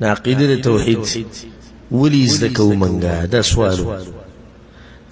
عقیده توحید ولی زده کو منګه دا سوالو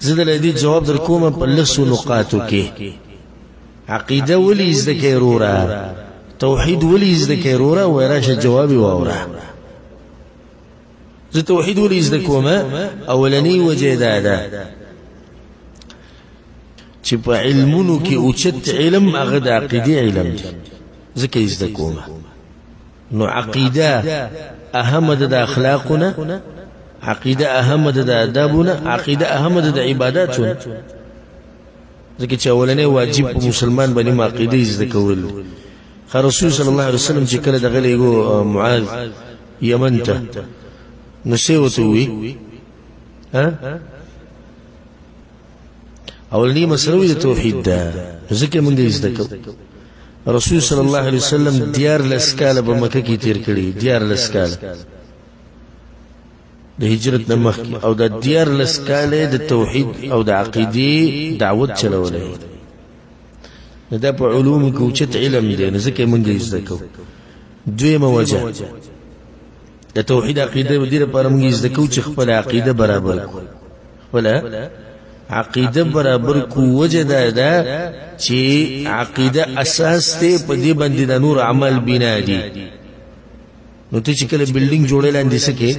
زه دلته جواب در کوم په لسو نقاطو کې عقیده ولی زده کې رورا توحید ولی زده کې رورا وراشه جواب واورا زه توحید ولی زده کوم اولنی وجه دا چې په علمونو کې اوچت علم هغه د عقیده علم دی ځکه زده کوم نو عقیده اهم د اخلاقنا عقیده اهم د آدابنا عقیده اهم د عباداتنا ځکه چې اولنې واجب په مسلمان باندې عقیده زده کول رسول صلی الله علیه وسلم چې کله دغه لګو معاذ یمن ته نشوتوي اولنی مسلوی د توحید ده ځکه موږ زده کوو رسول صلی الله علیه وسلم دیار لسکاله په مکه کې تیر کړی دیار لسکاله د هجرت نه مخکې او د دیار لسکاله د توحید او د عقیده دعوت چلولې دا په علوم کې اوچت علم دی ځکه موږ زده کوو دویمه وجه د توحید عقیده د دې لپاره موږ زده کوو چې خپل عقیده برابر کړو ولا عقیده برابر کو وجه دا چې عقیده اساس ته په دې باندې د نور عمل بنا دي نو ته چې کله بلډینګ جوړې لاندې سکے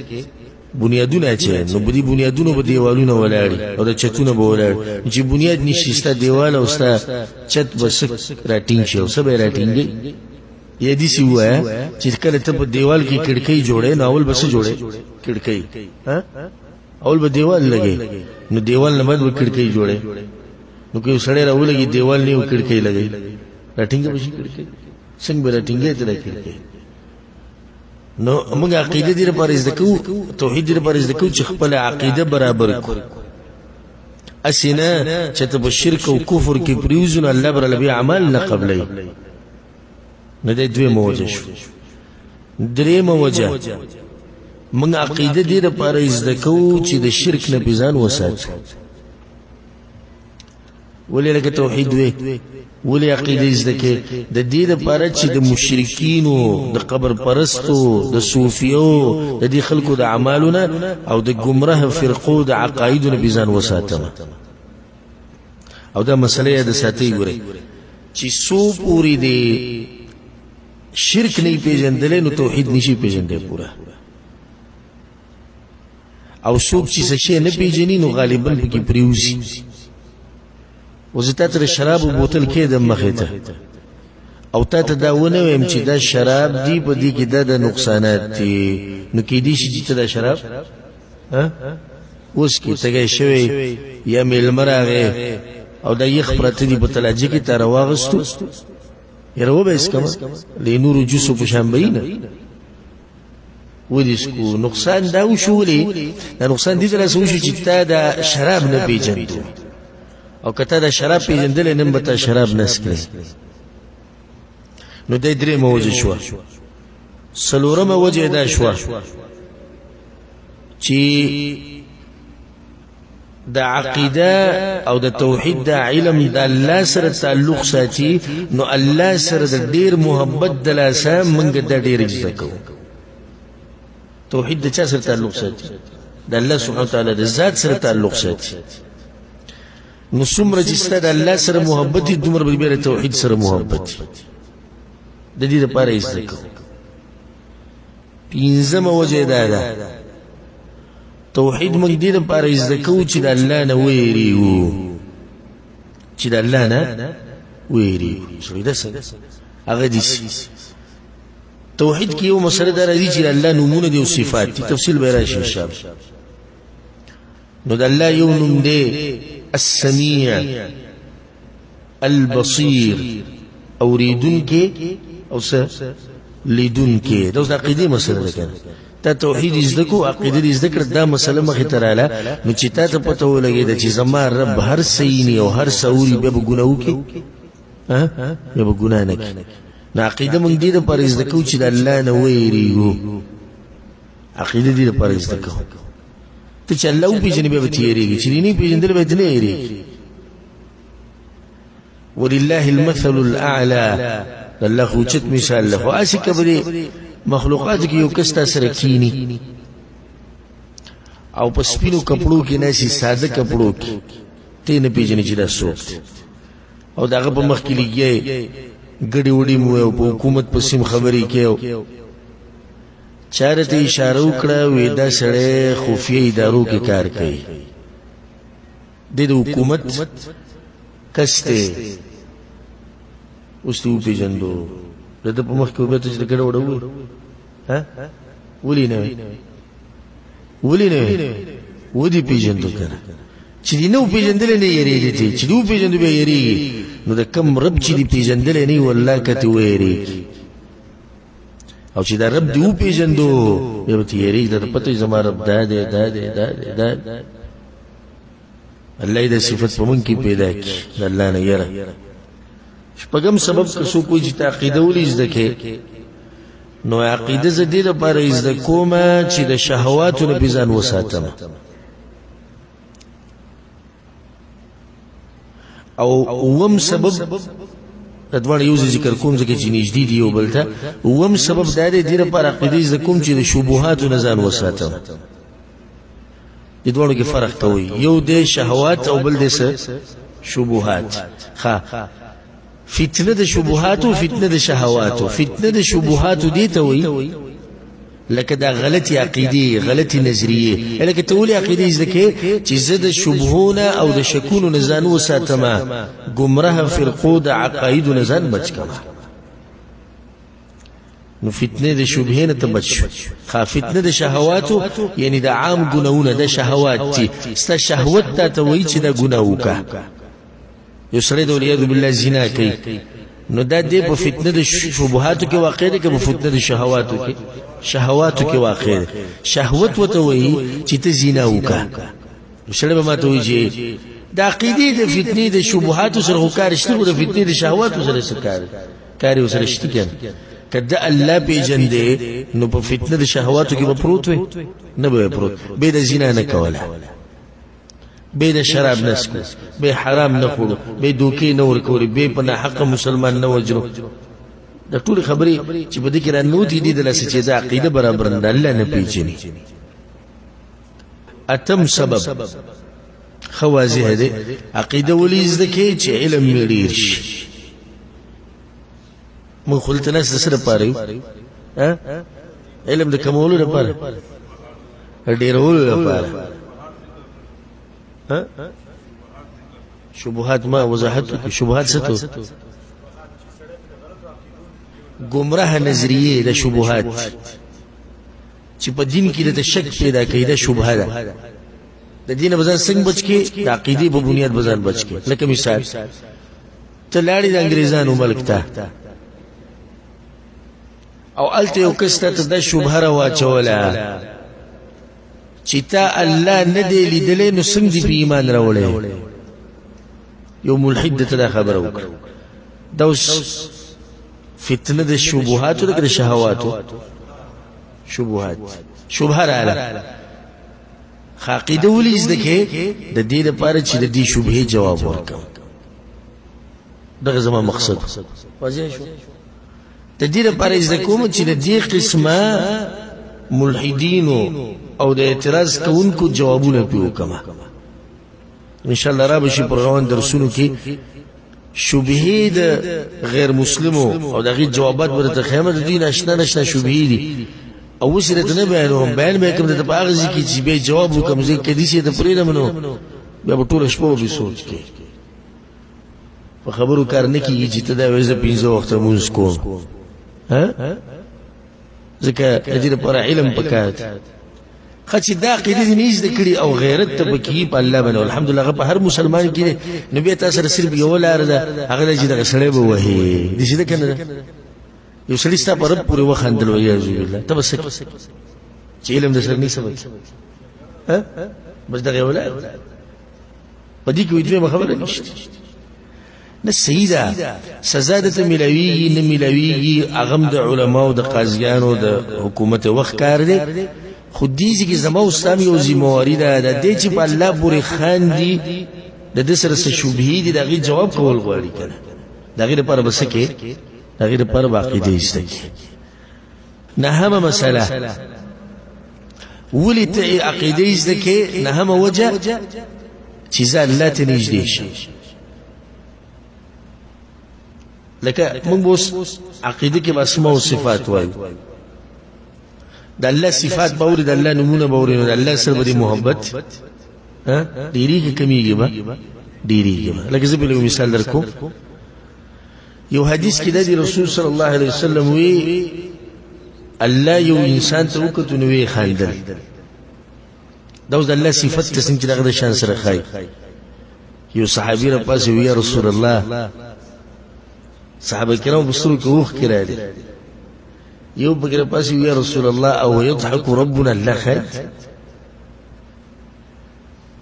بنیادونه چې نو بدی بنیادونه په دیوالونو ولاړ او د چتونه به ولاړ چې بنیاد نشي ستا دیوال او ستا چت بس راټینګ شي او سبه راټینګ یې دي سی وای چې کله ته په دیوال کې کړکۍ جوړې نو اول بس جوړې کړکۍ ها اول به دیوال لګي نو دیوال نه بعد کړکۍ جوړې نو کوي سړی راولګي دیوال نه کړکۍ لګي راټینګ به شي کړکۍ څنګه به راټینګې ته کړکۍ نو موږ عقیده دې لپاره زده کوو توحید دې لپاره زده کوو چې خپل عقیده برابر کړو اسنه چې ته شرک او کفر کې پریوزن الله بر لبي اعمال نه قبلې نه دې دوی موجه شو درې موجه موږ عقیده دې لپاره زده کوو چې د شرک نه بيزان وساتو ولې لکه توحید وي ولې عقیده زده کې د دې لپاره چې د مشرکینو د قبر پرستو د صوفیو د دې خلکو د اعمالونه او د گمراه فرقو د عقایدونو بيزان وساتو او دا مسله د ساتي ګوري چې سو پوری دی شرک نه پیژندل نو توحید نشي پیژندل پورا او څوک چې څه نه پیژني نو غالبا پکې پریوزي وزته تر شراب بوتل کې د مخې ته او ته دا ونه ويم چې دا شراب دی په دې کې د نقصانات دي نو کې دي چې ته دا شراب اوس کې تګي شوی یا ملمراغه او دا یخ پرته دی په تلاجه کې تر واغستو یره به اسکم لنور جوسو په شامبینه ودیسکو نقصان دا وشولې دا نقصان دي تر څو چې تا دا شراب نه پیژندو او کته دا شراب پیژندل نه به شراب نسکې نو دې درې موجه شو سلورمه وجه دا شو چې د عقیده او د توحید د علم د الله سره تعلق ساتي نو الله سره د ډیر محبت د لاسه منګ د ډیر ځکو توحید د چا سره تعلق ساتي د الله سبحانه وتعالى د ذات سره تعلق ساتي نو څومره چې ستاسو د الله سره محبت دي دومره به د توحید سره محبت د دې لپاره ځکو پنځمه وجه ده توحید موږ دې لپاره ځکو چې د الله نه ویریو چې د الله نه ویریو شوې ده هغه دي توحید کې یو مسله ده چې الله نومونه دي او صفات دي تفصیل به راشي ان شاء الله نو د الله یو نوم دی السميع البصير اوریدن کې او لیدن کې دا د عقیده مسله ده کنه ته توحید زده کو عقیده زده کړ دا مسله مخه تراله نو چې ته پته ولګی چې زما رب هر سینی او هر سوري به ګناو کې به ګنا نه کوي نو عقیده مونږ دې لپاره زده کو چې د الله نه ویریږو عقیده دې لپاره زده کو ته چې الله پیژنې به تیریږي چې نه پیژندل به نه یریږي ولله المثل الاعلى الله خوچت مثال له اسی کبري مخلوقات کې یو کس تا سره کینی او په سپینو کپړو کې نشي ساده کپړو کې ته نه پیژنې چې دا څوک او داغه په مخ کې لګي ګډي وډي مو او په حکومت په سیم خبرې کېو چارته اشاره وکړه وې دا سړی خفیه ادارو کې کار کوي د حکومت کسته اوس ته پیژندو د په مخ کې وبته چې ګډه وډو ها ولي نه ودی پیژندو کنه چې دی نو پیژندل نه یریږي چې دی پیژندو به یریږي نو د کم رب چې دی پیژندل نه والله کته ویریږي او چې دا رب دی پیژندو به ته یریږي د پته زما رب دا الله دې صفات په مونږ کې پیدا کړي د الله نه یره شپږم سبب که څوک کوئی چې عقیده ولې زده کې نو عقیده زدي لپاره زده کومه چې د شهواتو نه بيزان وساتم او وم سبب ادوان یو ذکر کوم ځکه چې نږدې دی یو بلته وم سبب دا دی لپاره عقیده زده کوم چې د شبهات نه ځان وساتم د دوه کې فرق کوي یو د شهوات او بل د شبهات ها فتنه د شبهات او فتنه د شهوات فتنه د شبهات دي ته وي لکه دا غلطی عقیده غلطی نظریه لکه ته ولي عقیده زکه چې زده شبهونه او د شکونو نزان وساتمه گمراه فرقو د عقاید نزان بچ کما نو فتنه د شبهه ته بچ خا فتنه د شهوات یعنی د عام ګناونه د شهوات دي ست شهوت ته وي چې د ګناوکا یو سره د ولیاذ بالله زنا کوي نو دا دې په فتنه د شبهاتو کې واقع دي که په فتنه د شهواتو کې واقع دي شهوت وته وي چې ته زنا وکا سره به ماته وي چې د عقیده د فتنه د شبهاتو سره وکړ شته د فتنه د شهواتو سره کاری وسره شته کنه کله الله پیجندې نو په فتنه د شهواتو کې به پروت وي نه به پروت به د زنا نه کوله به د شراب نسکو به حرام نه خورو به دوکي نه ورکوري به په حق مسلمان نه وجرو د ټول خبرې چې په دې کې رانو دي د لاسه چې د عقیده برابر نه الله نه پیژني اتم سبب خوازه دي عقیده ولې زده کې چې علم مړیر شي مو خلتنا سره پاره ها علم د کمولو لپاره ډیرولو لپاره شبهات ما وضاحت شبهات ستو گمراه نظریه د شبهات چې په دین کې د شک پیدا کوي د شبهه ده د دین بازار څنګه بچ کې د عقیده په بنیاد بازار بچ کې لکه مثال ته لاړې د انګريزانو ملک ته او الته یو کسته ته د شبهه را واچوله چې تا الله نه دی لیدلې نو څنګه دی په ایمان راوړې یو ملحد ته دا خبره وکړه دا فتنه د شبهات او د شهوات شبهات شبهه رااله عقیده ولې زده کې د دې لپاره چې د دې شبهه جواب ورکړي دغه زما مقصد واضح شو د دې لپاره زده کوم چې د دې قسمه ملحدینو او د اعتراض کوونکو جوابونه پیو کما ان شاء الله را بشي پروان درسونو کې شبهه د غیر مسلمو او دغه جوابات ورته خیمه د دین آشنا شبهه دي او وسره نه بیانوم بیان به کوم د پاغزي کې چې به جواب وکم زه کدي سي د پرې نه منو بیا په ټول شپه به سوچ کې په خبرو کار نه کیږي چې ته دا وځه 15 وخت مونږ کوم ها ځکه د دې پر علم پکات خچې دا قیدې نه زده کړي او غیرت ته بکی په الله باندې الحمدلله په هر مسلمان کې نبی تاسو سره صرف یو لار ده هغه چې د سړی به وਹੀ دي چې کنه یو سړی ستاسو پر پورې وخندل وي اعوذ بالله تبسک چې علم د سر نه سمج ها بس دا یو لار په دې کې ویډیو خبره نشته نه سیدا سزا د ملوي نه ملوي اغم د علماو د قاضیانو د حکومت وخت کار دي خود دې چې زمو اسلام یو ذمہواری ده د دې چې په الله پورې خان دي د دې سره شبهه دي دغه جواب کول غواړي کنه دغه لپاره بس کې دغه لپاره باقی دي است نهمه مسألة ولي ته عقیده زده کې نهمه وجه چې ځان الله ته نږدې شي. لکه موږ اوس عقیده کې اسماء او صفات وایو، د الله صفات باوري، د الله نمونه باوري، نو د الله سره به محبت ډیریږي کمیږي به ډیریږي. لکه زه بل مثال درکوم. یو حدیث کې د رسول صلی الله علیه وسلم وی الله یو انسان ته وکړو نو وی خندل. دا اوس د الله صفت ته څنګه دغه شان سره خای. یو صحابي را پاسې وی یا رسول الله، صحابه کرام بصرو کې وخ کړه دي، یو بګره پاسې وی یا رسول الله او يضحك ربنا الله خیر.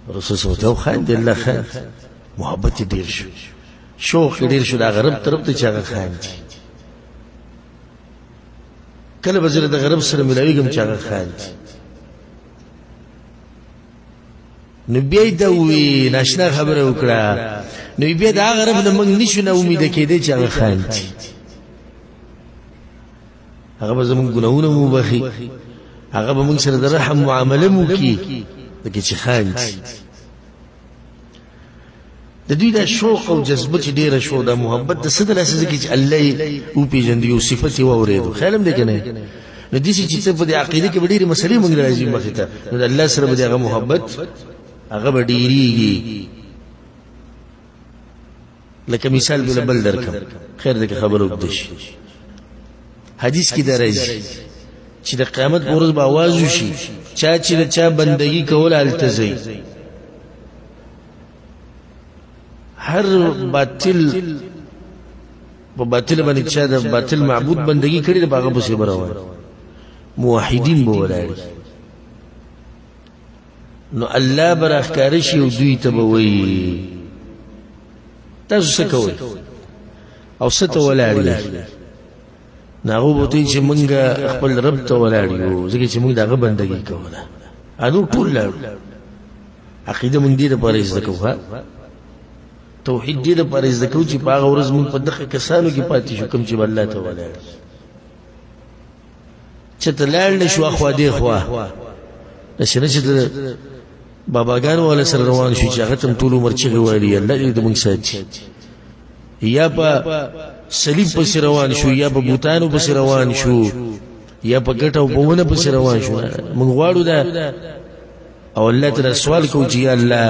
رسول صلی الله علیه وسلم خاند الله خیر، محبت ډیر شو، شوق ډیر شو، دا غرب طرف ته چاغه خاند. کله بزره د غرب سره ملاویږم چاغه خاند. نو بیا دا وی ناشنا خبره وکړه، نو بیا دا غرب نه موږ نشو نه امید کېدې چاغه خاند. هغه به زموږ ګناهونه مو بخي، هغه به موږ سره د رحم معامله مو کی دغه چې خاند. د دوی دا شوق او جذبه چې ډیره شو، دا محبت د څه د لاسه کې چې الله او پیژندي او صفات یې واورېدو. خیالم دی کنه نو دې چې په دې عقیده کې ډیره مسلې موږ راځي مخې ته، نو د الله سره به هغه محبت هغه به ډیریږي. لکه مثال بل درکم، خیر دې خبرو وکړي. حدیث کې درځي چې د قیامت پر ورځ به आवाज وشي، چا چې چا بندگی کول التزي، هر باطل په باطل باندې چا د باطل معبود بندگی کړي د باغه په سی بروان موحدین به ولاړ. نو الله برخکار شي او دوی ته به وي تاسو څه کوئ او څه ته ولاړ. ناغو بوتي چې مونږه خپل رب ته ولاړ یو، ځکه چې مونږ دغه بندگی کوله. انو ټول لاړ عقیده مونږ دې لپاره زده کوو، توحید دې لپاره زده کوو چې په هغه ورځ مونږ په دغه کسانو کې پاتې شو کوم چې الله ته ولاړ. چې ته لاړ نشو اخوا دې خوا نشنه چې باباګانو ولا سره روان شو چې هغه تم ټول عمر چې وایي الله دې مونږ ساتي، یا په صلیب پس روان شو، یا په بوتانو پس روان شو، یا په ګټو په ونه پس روان شو. موږ غواړو دا او الله تعالی سوال کوو چې یا الله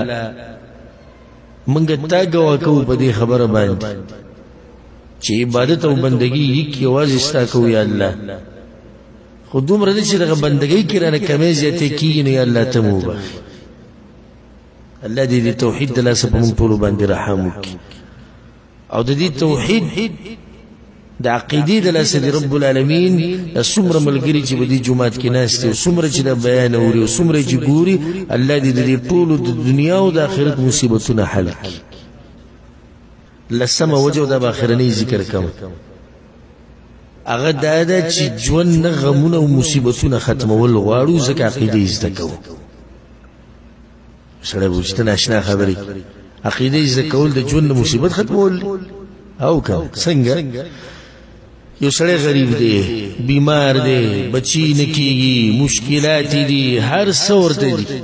موږ ته غوا کوو په دې خبره باندې چې عبادت او بندگی یې आवाज استا کوو یا الله. خودوم رضی چې دغه بندگی کې رانه کمې زیاتې کیږي نو یا الله ته مو بخي. الله دې توحید د لاسه په موږ ټول باندې رحم وکړي او د دې توحید د عقیدې د لاسه دی رب العالمین د څومره ملګری چې په دې جمعات کې ناشته او څومره چې د بیان اوري او څومره چې ګوري، الله دې د ټول د دنیا او د آخرت مصیبتونه حل کړي. لسمه وجه د آخرنی ذکر کوم، هغه دا چې ژوند غمونه او مصیبتونه ختمول غواړو، ځکه عقیدې زده کوو. سره وشته ناشنا خبرې عقیده زده کول د ژوند مصیبت ختمول او که څنګه یو سړی غریب دی، بیمار دی، بچی نکیږي، مشکلات دي، هر څه ورته دي.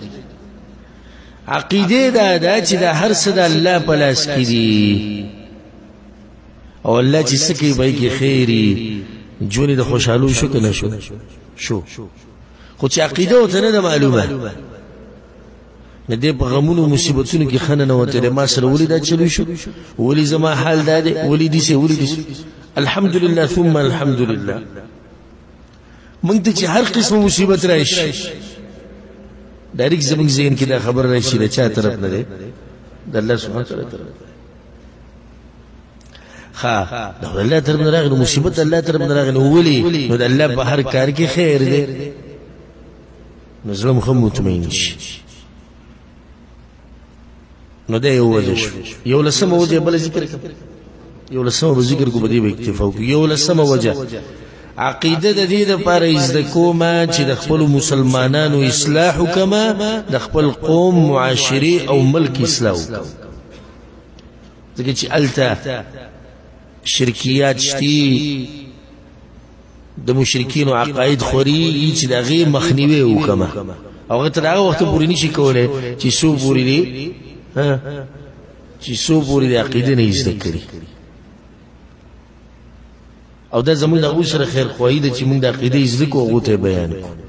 عقیده دا چې دا هر څه د الله په لاس کې دي او الله چې څه کوي به کې خیری ژوند د خوشحالو شو کنه شو خو چې عقیده وته نه معلومه نه دې په غمونو مصیبتونو کې خننه وته ما سره ولیدا چلو شو، ولی زما حال دا دی، ولی دې سه ولی دې الحمدلله ثم الحمدلله. مونږ ته چې هر قسم مصیبت راشي ډایرک زموږ ذهن کې دا خبر راشي د چا طرف نه دی، د الله سبحانه وتعالى طرف. د الله طرف نه راغلی مصیبت، الله طرف نه راغلی ولی نو د الله په هر کار کې خیر دی، نو زړه مو مطمئن شي. نو دا یو وجه شو. یو لسمه وجه بل ذکر کوم، یو لسمه ذکر کو بدی به اکتفا وکړو. یو لسمه وجه عقیده د دې لپاره زده کومه چې د خپل مسلمانانو اصلاح وکما، د خپل قوم معاشري او ملک اصلاح وکړو. ځکه چې الته شرکیات شتي د مشرکین او عقاید خوري چې دغه مخنیوي وکما او هغه تر هغه وخت پورې نشي کولای چې سو پوری دي چې سو پوری د عقیده نه زده کړي او دا زموږ د اوسره خیر خوایي ده چې موږ د عقیده زده کوو او ته بیان کوو